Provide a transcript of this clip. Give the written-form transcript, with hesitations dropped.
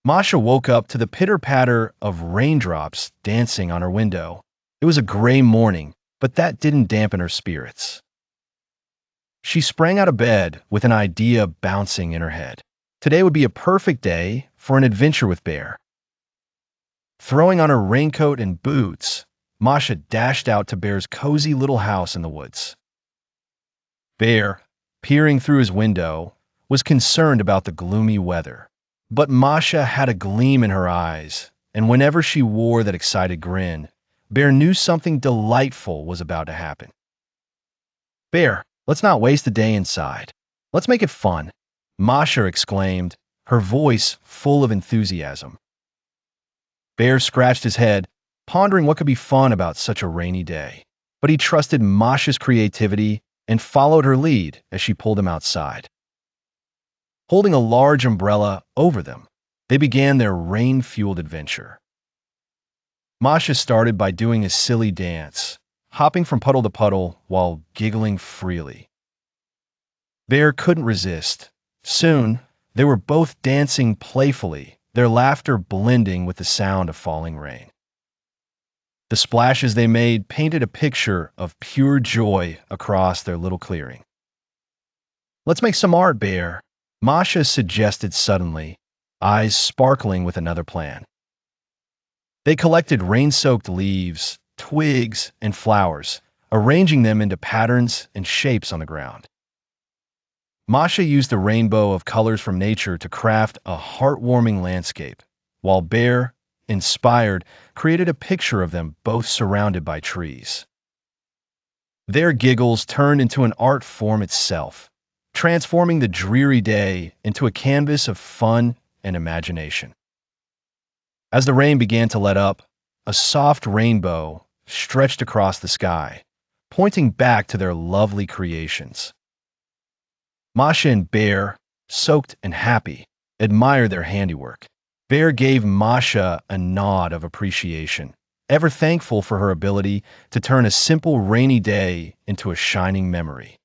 Masha woke up to the pitter-patter of raindrops dancing on her window. It was a gray morning, but that didn't dampen her spirits. She sprang out of bed with an idea bouncing in her head. Today would be a perfect day for an adventure with Bear. Throwing on her raincoat and boots, Masha dashed out to Bear's cozy little house in the woods. Bear, peering through his window, was concerned about the gloomy weather. But Masha had a gleam in her eyes, and whenever she wore that excited grin, Bear knew something delightful was about to happen. "Bear, let's not waste a day inside. Let's make it fun," Masha exclaimed, her voice full of enthusiasm. Bear scratched his head, pondering what could be fun about such a rainy day. But he trusted Masha's creativity and followed her lead as she pulled him outside. Holding a large umbrella over them, they began their rain-fueled adventure. Masha started by doing a silly dance, hopping from puddle to puddle while giggling freely. Bear couldn't resist. Soon, they were both dancing playfully, their laughter blending with the sound of falling rain. The splashes they made painted a picture of pure joy across their little clearing. "Let's make some art, Bear," Masha suggested suddenly, eyes sparkling with another plan. They collected rain-soaked leaves, twigs, and flowers, arranging them into patterns and shapes on the ground. Masha used the rainbow of colors from nature to craft a heartwarming landscape, while Bear, inspired, created a picture of them both surrounded by trees. Their giggles turned into an art form itself, transforming the dreary day into a canvas of fun and imagination. As the rain began to let up, a soft rainbow stretched across the sky, pointing back to their lovely creations. Masha and Bear, soaked and happy, admired their handiwork. Bear gave Masha a nod of appreciation, ever thankful for her ability to turn a simple rainy day into a shining memory.